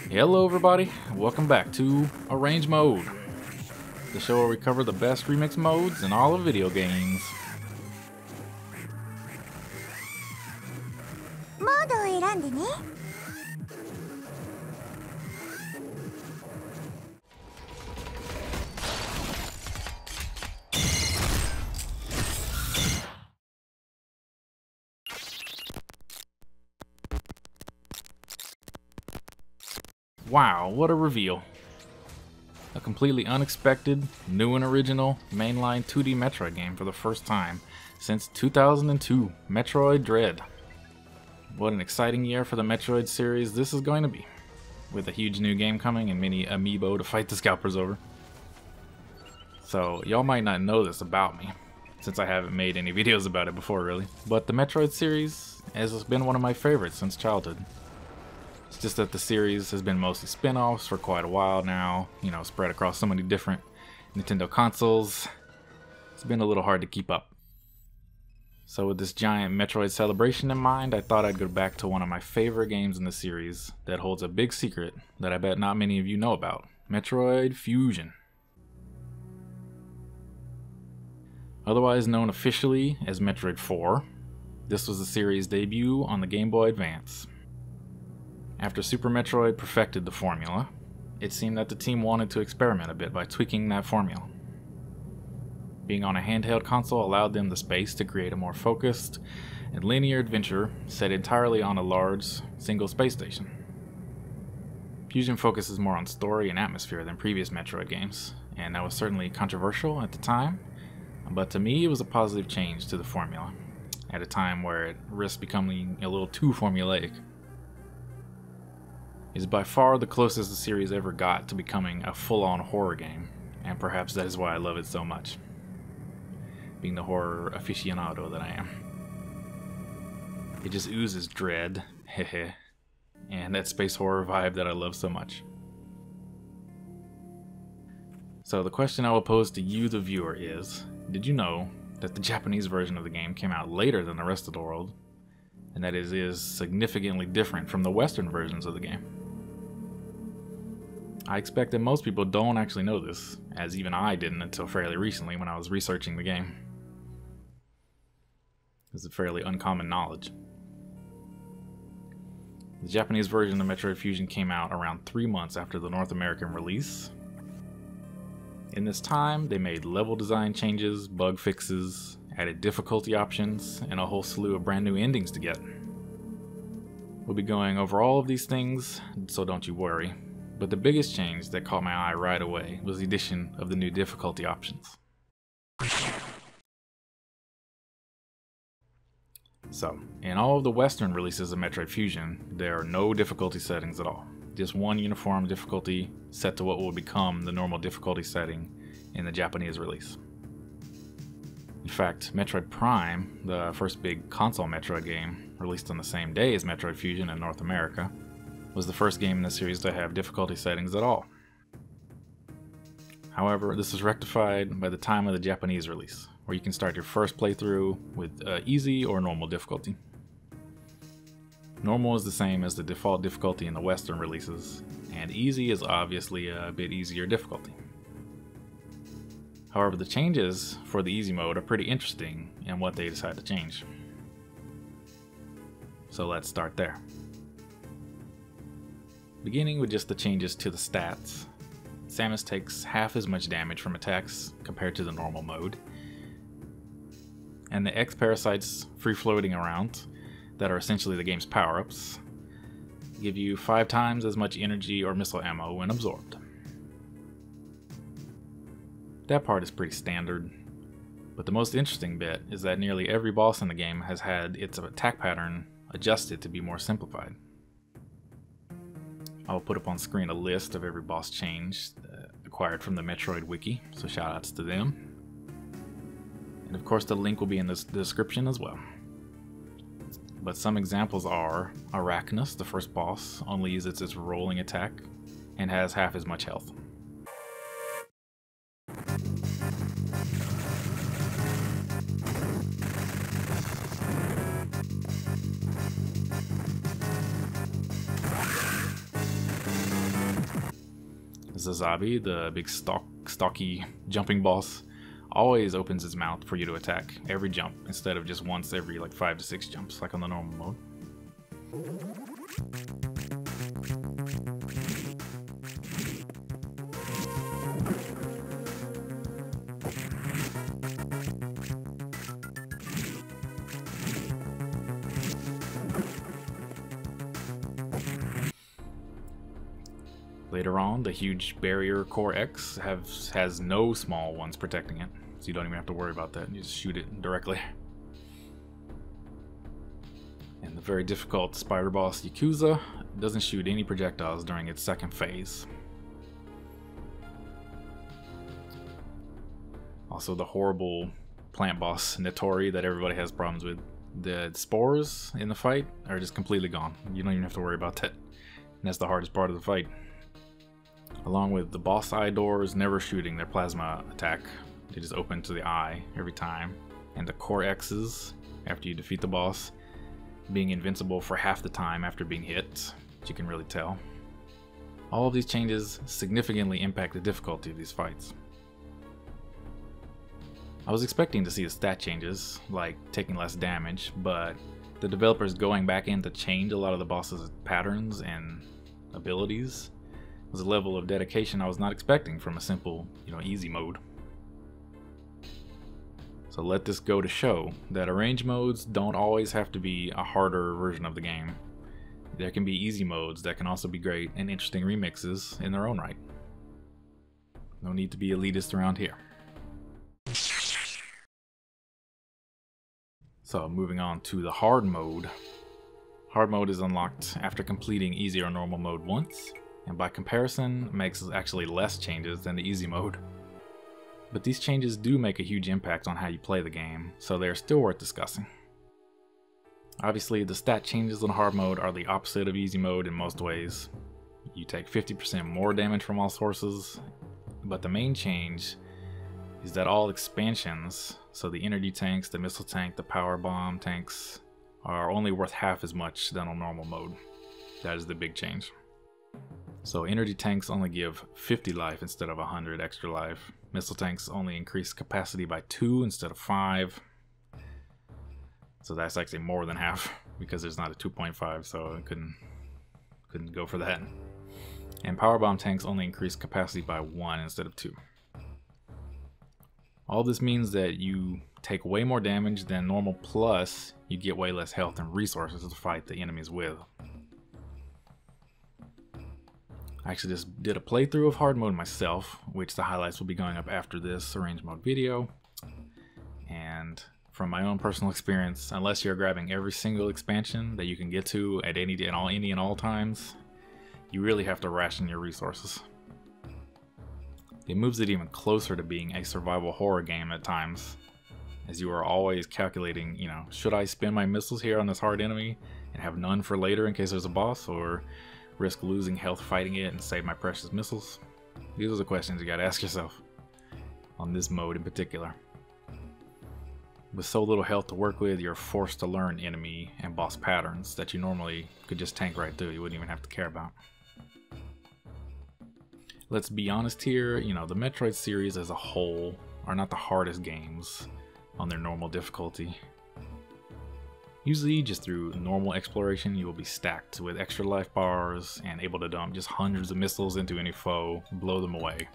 Hello everybody, welcome back to Arrange Mode, the show where we cover the best remix modes in all of video games. モードを選んでね。Wow, what a reveal. A completely unexpected, new and original, mainline 2D Metroid game for the first time since 2002, Metroid Dread. What an exciting year for the Metroid series this is going to be, with a huge new game coming and many amiibo to fight the scalpers over. So, y'all might not know this about me, since I haven't made any videos about it before really, but the Metroid series has been one of my favorites since childhood. It's just that the series has been mostly spin-offs for quite a while now, you know, spread across so many different Nintendo consoles. It's been a little hard to keep up. So with this giant Metroid celebration in mind, I thought I'd go back to one of my favorite games in the series that holds a big secret that I bet not many of you know about, Metroid Fusion. Otherwise known officially as Metroid 4, this was the series' debut on the Game Boy Advance. After Super Metroid perfected the formula, it seemed that the team wanted to experiment a bit by tweaking that formula. Being on a handheld console allowed them the space to create a more focused and linear adventure set entirely on a large, single space station. Fusion focuses more on story and atmosphere than previous Metroid games, and that was certainly controversial at the time, but to me it was a positive change to the formula, at a time where it risked becoming a little too formulaic. Is by far the closest the series ever got to becoming a full-on horror game, and perhaps that is why I love it so much, being the horror aficionado that I am. It just oozes dread, heh, and that space horror vibe that I love so much. So the question I will pose to you, the viewer, is, did you know that the Japanese version of the game came out later than the rest of the world, and that it is significantly different from the Western versions of the game? I expect that most people don't actually know this, as even I didn't until fairly recently when I was researching the game. This is fairly uncommon knowledge. The Japanese version of Metroid Fusion came out around 3 months after the North American release. In this time, they made level design changes, bug fixes, added difficulty options, and a whole slew of brand new endings to get. We'll be going over all of these things, so don't you worry. But the biggest change that caught my eye right away was the addition of the new difficulty options. So, in all of the Western releases of Metroid Fusion, there are no difficulty settings at all. Just one uniform difficulty set to what will become the normal difficulty setting in the Japanese release. In fact, Metroid Prime, the first big console Metroid game released on the same day as Metroid Fusion in North America, was the first game in the series to have difficulty settings at all. However, this was rectified by the time of the Japanese release, where you can start your first playthrough with easy or normal difficulty. Normal is the same as the default difficulty in the Western releases, and easy is obviously a bit easier difficulty. However, the changes for the easy mode are pretty interesting in what they decide to change. So let's start there. Beginning with just the changes to the stats, Samus takes half as much damage from attacks compared to the normal mode, and the X-Parasites free-floating around, that are essentially the game's power-ups, give you 5 times as much energy or missile ammo when absorbed. That part is pretty standard, but the most interesting bit is that nearly every boss in the game has had its attack pattern adjusted to be more simplified. I will put up on screen a list of every boss change acquired from the Metroid Wiki, so shoutouts to them. And of course the link will be in the description as well. But some examples are Arachnus, the first boss, only uses its rolling attack and has half as much health. Zazabi, the big stocky jumping boss, always opens his mouth for you to attack every jump instead of just once every like 5 to 6 jumps like on the normal mode. Later on, the huge barrier Core X has no small ones protecting it, so you don't even have to worry about that. You just shoot it directly. And the very difficult spider boss Yakuza doesn't shoot any projectiles during its second phase. Also, the horrible plant boss Nitori that everybody has problems with. The spores in the fight are just completely gone. You don't even have to worry about that. And that's the hardest part of the fight. Along with the boss eye doors never shooting their plasma attack. They just open to the eye every time. And the Core X's, after you defeat the boss, being invincible for half the time after being hit, which you can really tell. All of these changes significantly impact the difficulty of these fights. I was expecting to see the stat changes, like taking less damage, but the developers going back in to change a lot of the boss's patterns and abilities was a level of dedication I was not expecting from a simple, easy mode. So let this go to show that arrange modes don't always have to be a harder version of the game. There can be easy modes that can also be great and interesting remixes in their own right. No need to be elitist around here. So moving on to the hard mode. Hard mode is unlocked after completing easy or normal mode once, and by comparison makes actually less changes than the easy mode. But these changes do make a huge impact on how you play the game, so they're still worth discussing. Obviously, the stat changes on hard mode are the opposite of easy mode in most ways. You take 50% more damage from all sources, but the main change is that all expansions, so the energy tanks, the missile tank, the power bomb tanks, are only worth half as much than on normal mode. That is the big change. So energy tanks only give 50 life instead of 100 extra life. Missile tanks only increase capacity by 2 instead of 5. So that's actually more than half because there's not a 2.5, so I couldn't go for that. And power bomb tanks only increase capacity by 1 instead of 2. All this means that you take way more damage than normal, plus you get way less health and resources to fight the enemies with. I actually just did a playthrough of hard mode myself, which the highlights will be going up after this arrange mode video. And from my own personal experience, unless you're grabbing every single expansion that you can get to at any and all times, you really have to ration your resources. It moves it even closer to being a survival horror game at times, as you are always calculating, should I spend my missiles here on this hard enemy and have none for later in case there's a boss, or risk losing health fighting it and save my precious missiles? These are the questions you gotta ask yourself on this mode in particular. With so little health to work with, you're forced to learn enemy and boss patterns that you normally could just tank right through. You wouldn't even have to care about. Let's be honest here, the Metroid series as a whole are not the hardest games on their normal difficulty. Usually just through normal exploration you will be stacked with extra life bars and able to dump just hundreds of missiles into any foe, blow them away.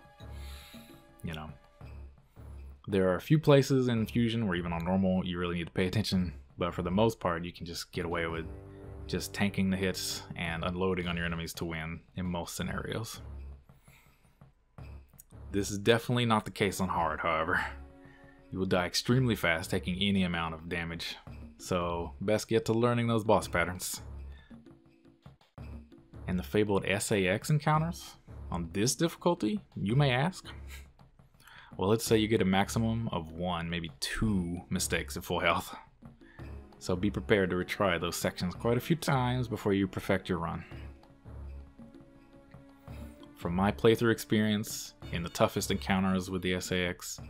There are a few places in Fusion where even on normal you really need to pay attention, but for the most part you can just get away with just tanking the hits and unloading on your enemies to win in most scenarios. This is definitely not the case on hard, however. You will die extremely fast taking any amount of damage, so best get to learning those boss patterns. And the fabled SA-X encounters on this difficulty, you may ask? Well, let's say you get a maximum of 1, maybe 2 mistakes at full health. So be prepared to retry those sections quite a few times before you perfect your run. From my playthrough experience, in the toughest encounters with the SA-X,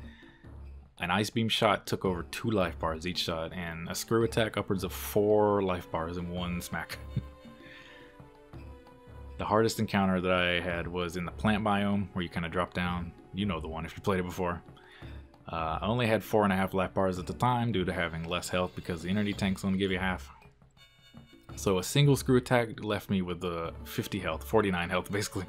an ice beam shot took over 2 life bars each shot, and a screw attack upwards of 4 life bars in one smack. The hardest encounter that I had was in the plant biome, where you kind of drop down. You know the one if you played it before. I only had 4.5 life bars at the time due to having less health because the energy tanks only give you half. So a single screw attack left me with 50 health, 49 health basically.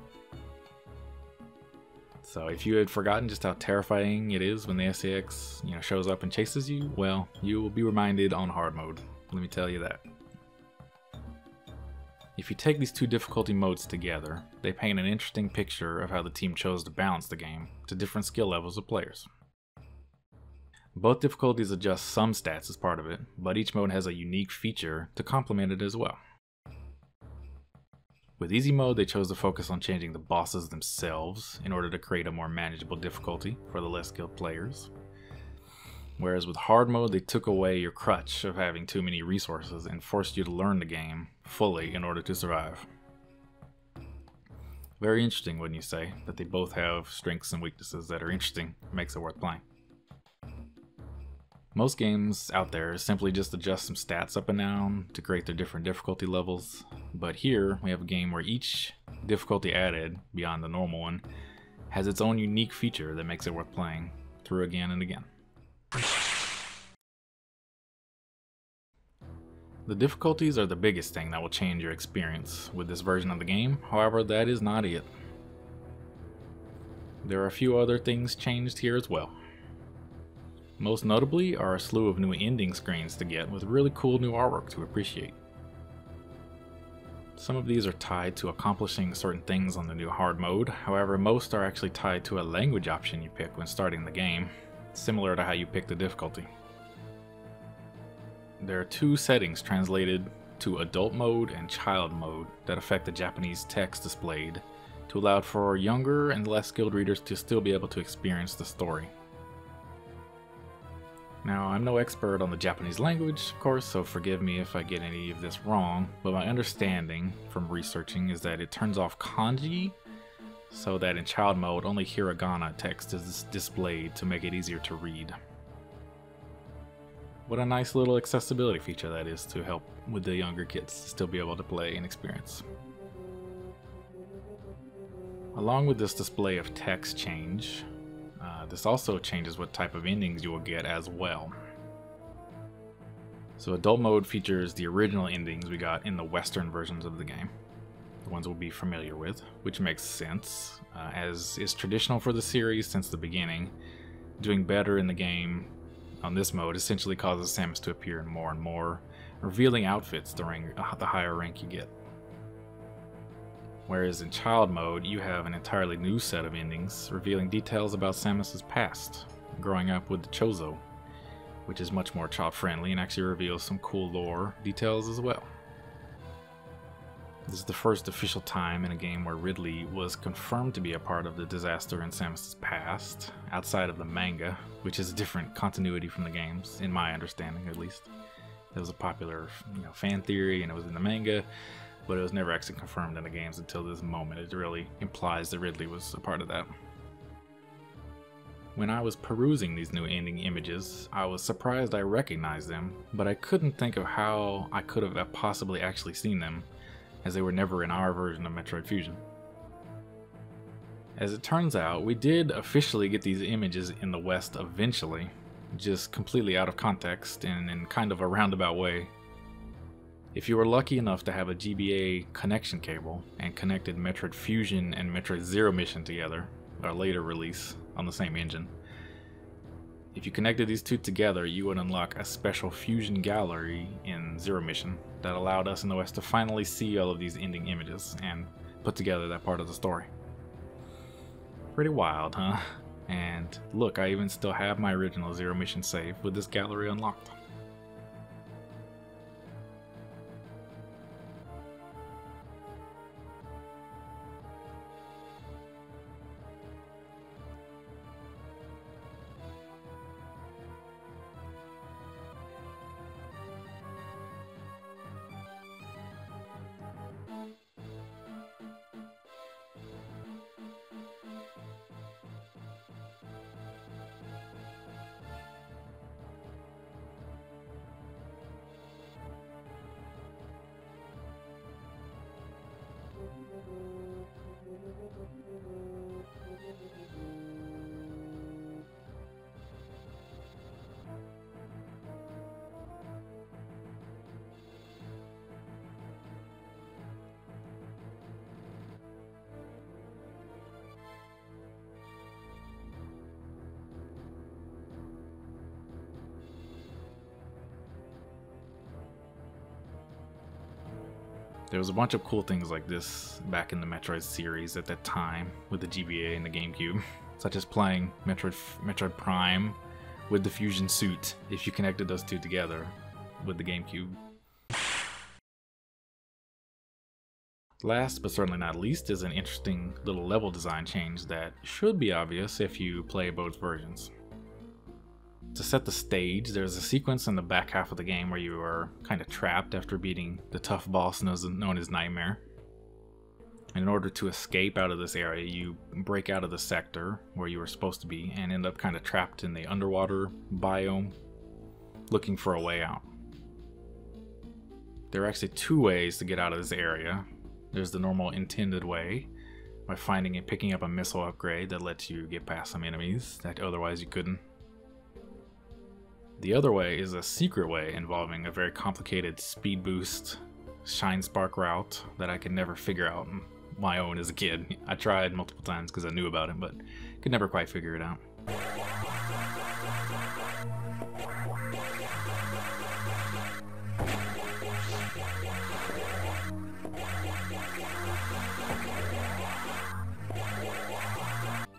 So if you had forgotten just how terrifying it is when the SAX, shows up and chases you, well, you will be reminded on hard mode. Let me tell you that. If you take these two difficulty modes together, they paint an interesting picture of how the team chose to balance the game to different skill levels of players. Both difficulties adjust some stats as part of it, but each mode has a unique feature to complement it as well. With easy mode, they chose to focus on changing the bosses themselves in order to create a more manageable difficulty for the less skilled players. Whereas with hard mode, they took away your crutch of having too many resources and forced you to learn the game fully in order to survive. Very interesting, wouldn't you say, that they both have strengths and weaknesses that are interesting, makes it worth playing. Most games out there simply just adjust some stats up and down to create their different difficulty levels, but here we have a game where each difficulty added, beyond the normal one, has its own unique feature that makes it worth playing through again and again. The difficulties are the biggest thing that will change your experience with this version of the game, however that is not it. There are a few other things changed here as well. Most notably are a slew of new ending screens to get with really cool new artwork to appreciate. Some of these are tied to accomplishing certain things on the new hard mode, however most are actually tied to a language option you pick when starting the game, similar to how you pick the difficulty. There are two settings translated to adult mode and child mode that affect the Japanese text displayed to allow for younger and less skilled readers to still be able to experience the story. Now, I'm no expert on the Japanese language, of course, so forgive me if I get any of this wrong, but my understanding from researching is that it turns off kanji so that in child mode only hiragana text is displayed to make it easier to read. What a nice little accessibility feature that is to help with the younger kids to still be able to play and experience. Along with this display of text change, this also changes what type of endings you will get as well. So adult mode features the original endings we got in the Western versions of the game, the ones we'll be familiar with, which makes sense, as is traditional for the series since the beginning. Doing better in the game on this mode essentially causes Samus to appear in more and more revealing outfits during the higher rank you get. Whereas in child mode, you have an entirely new set of endings revealing details about Samus's past, growing up with the Chozo, which is much more child-friendly and actually reveals some cool lore details as well. This is the first official time in a game where Ridley was confirmed to be a part of the disaster in Samus's past, outside of the manga, which is a different continuity from the games, in my understanding at least. It was a popular fan theory and it was in the manga, but it was never actually confirmed in the games until this moment. It really implies that Ridley was a part of that. When I was perusing these new ending images, I was surprised I recognized them, but I couldn't think of how I could have possibly actually seen them, as they were never in our version of Metroid Fusion. As it turns out, we did officially get these images in the West eventually, just completely out of context and in kind of a roundabout way. If you were lucky enough to have a GBA connection cable and connected Metroid Fusion and Metroid Zero Mission together, our later release on the same engine, if you connected these two together, you would unlock a special Fusion gallery in Zero Mission that allowed us in the West to finally see all of these ending images and put together that part of the story. Pretty wild, huh? And look, I even still have my original Zero Mission save with this gallery unlocked. There was a bunch of cool things like this back in the Metroid series at that time with the GBA and the GameCube, such as playing Metroid Prime with the fusion suit if you connected those two together with the GameCube. Last but certainly not least is an interesting little level design change that should be obvious if you play both versions. To set the stage, there's a sequence in the back half of the game where you are kind of trapped after beating the tough boss known as Nightmare. And in order to escape out of this area, you break out of the sector where you were supposed to be and end up kind of trapped in the underwater biome, looking for a way out. There are actually two ways to get out of this area. There's the normal intended way, by finding and picking up a missile upgrade that lets you get past some enemies that otherwise you couldn't. The other way is a secret way involving a very complicated speed boost Shine Spark route that I could never figure out on my own as a kid. I tried multiple times because I knew about it, but could never quite figure it out.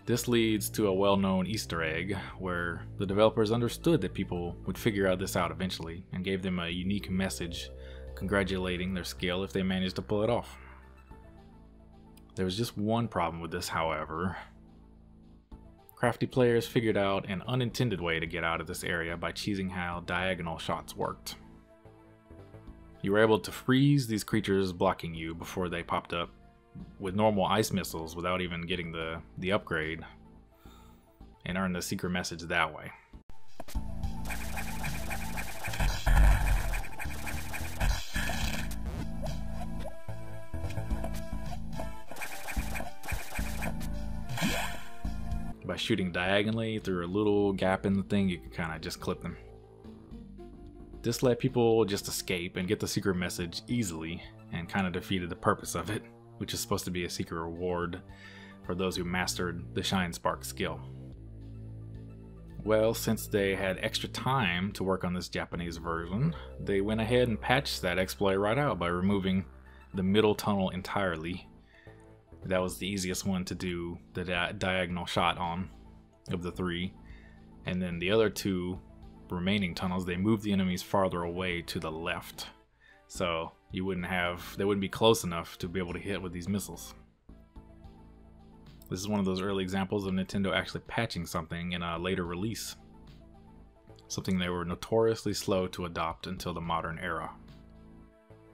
This leads to a well-known Easter egg where the developers understood that people would figure out this out eventually and gave them a unique message congratulating their skill if they managed to pull it off. There was just one problem with this, however. Crafty players figured out an unintended way to get out of this area by cheesing how diagonal shots worked. You were able to freeze these creatures blocking you before they popped up with normal ice missiles without even getting the upgrade, and earn the secret message that way. By shooting diagonally through a little gap in the thing, you can kind of just clip them. This let people just escape and get the secret message easily, and kind of defeated the purpose of it, which is supposed to be a secret reward for those who mastered the Shine Spark skill. Well, since they had extra time to work on this Japanese version, they went ahead and patched that exploit right out by removing the middle tunnel entirely. That was the easiest one to do the diagonal shot on of the three, and then the other two remaining tunnels, they moved the enemies farther away to the left. So they wouldn't be close enough to be able to hit with these missiles. This is one of those early examples of Nintendo actually patching something in a later release. Something they were notoriously slow to adopt until the modern era.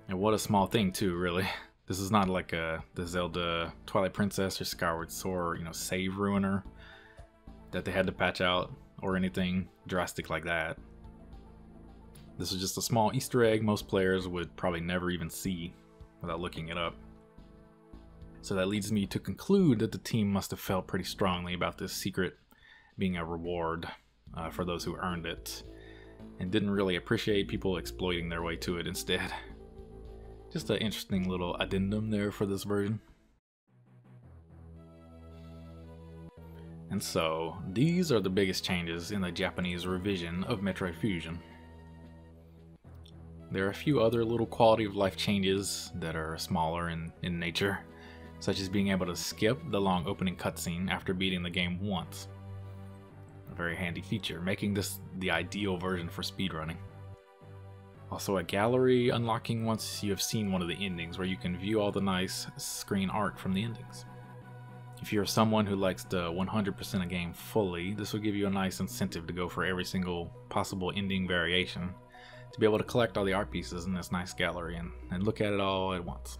And what a small thing too, really. This is not like the Zelda Twilight Princess or Skyward Sword, save ruiner that they had to patch out or anything drastic like that. This is just a small Easter egg most players would probably never even see without looking it up. So that leads me to conclude that the team must have felt pretty strongly about this secret being a reward for those who earned it, and didn't really appreciate people exploiting their way to it instead. Just an interesting little addendum there for this version. And so, these are the biggest changes in the Japanese revision of Metroid Fusion. There are a few other little quality of life changes that are smaller in nature, such as being able to skip the long opening cutscene after beating the game once. A very handy feature, making this the ideal version for speedrunning. Also a gallery unlocking once you have seen one of the endings, where you can view all the nice screen art from the endings. If you're someone who likes to 100% a game fully, this will give you a nice incentive to go for every single possible ending variation, to be able to collect all the art pieces in this nice gallery and look at it all at once.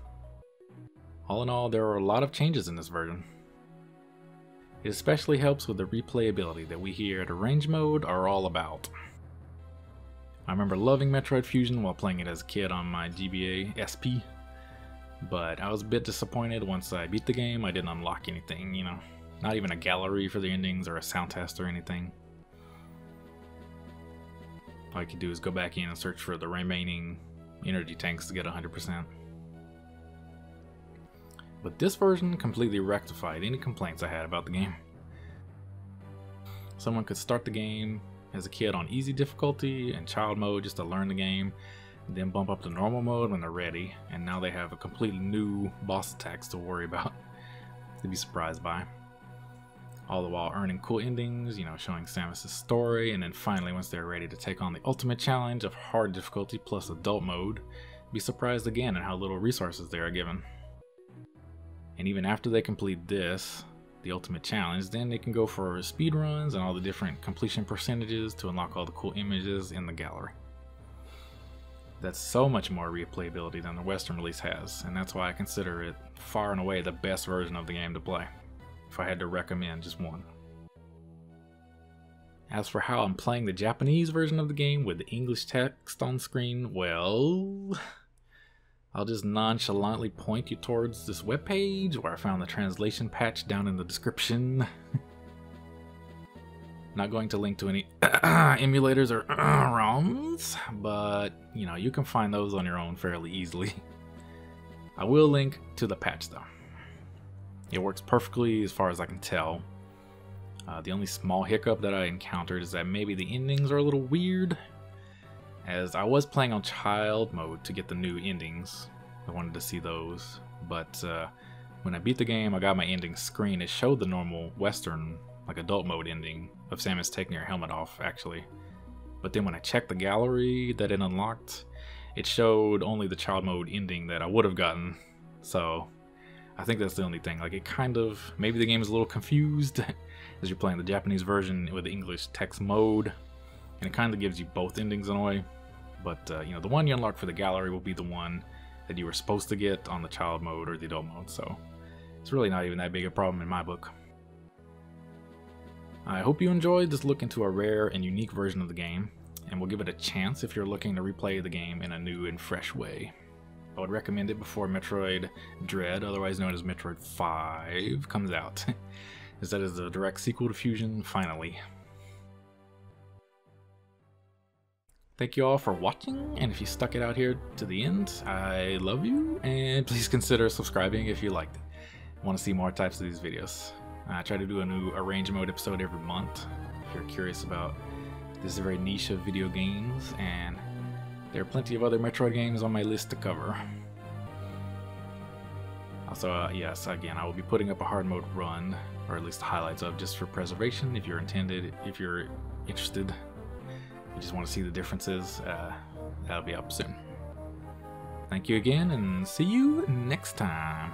All in all, there are a lot of changes in this version. It especially helps with the replayability that we here at Arrange Mode are all about. I remember loving Metroid Fusion while playing it as a kid on my GBA SP, but I was a bit disappointed once I beat the game. I didn't unlock anything, not even a gallery for the endings or a sound test or anything. All I could do is go back in and search for the remaining energy tanks to get 100%. But this version completely rectified any complaints I had about the game. Someone could start the game as a kid on easy difficulty and child mode just to learn the game, then bump up to normal mode when they're ready, and now they have a completely new boss attacks to worry about, to be surprised by. All the while earning cool endings, you know, showing Samus' story, and then finally, once they're ready to take on the ultimate challenge of hard difficulty plus adult mode, be surprised again at how little resources they are given. And even after they complete this, the ultimate challenge, then they can go for speed runs and all the different completion percentages to unlock all the cool images in the gallery. That's so much more replayability than the Western release has, and that's why I consider it far and away the best version of the game to play, if I had to recommend just one. As for how I'm playing the Japanese version of the game with the English text on screen, well, I'll just nonchalantly point you towards this webpage where I found the translation patch down in the description. Not going to link to any emulators or ROMs, but you know, you can find those on your own fairly easily. I will link to the patch though. It works perfectly as far as I can tell. The only small hiccup that I encountered is that maybe the endings are a little weird, as I was playing on child mode to get the new endings. I wanted to see those, but when I beat the game, I got my ending screen. It showed the normal Western, like adult mode ending of Samus taking her helmet off, actually. But then when I checked the gallery that it unlocked, it showed only the child mode ending that I would have gotten. So I think that's the only thing. Like, it kind of, maybe the game is a little confused as you're playing the Japanese version with the English text mode, and it kind of gives you both endings in a way. But you know, the one you unlock for the gallery will be the one that you were supposed to get on the child mode or the adult mode, so it's really not even that big a problem in my book. I hope you enjoyed this look into a rare and unique version of the game, and will give it a chance if you're looking to replay the game in a new and fresh way. I would recommend it before Metroid Dread, otherwise known as Metroid 5, comes out, as that is the direct sequel to Fusion, finally. Thank you all for watching, and if you stuck it out here to the end, I love you, and please consider subscribing if you liked it. I want to see more types of these videos. I try to do a new Arrange Mode episode every month, if you're curious about this very niche of video games, and there are plenty of other Metroid games on my list to cover. Also, yes, again, I will be putting up a hard mode run, or at least the highlights of, just for preservation, if you're interested. You just want to see the differences, that'll be up soon. Thank you again, and see you next time.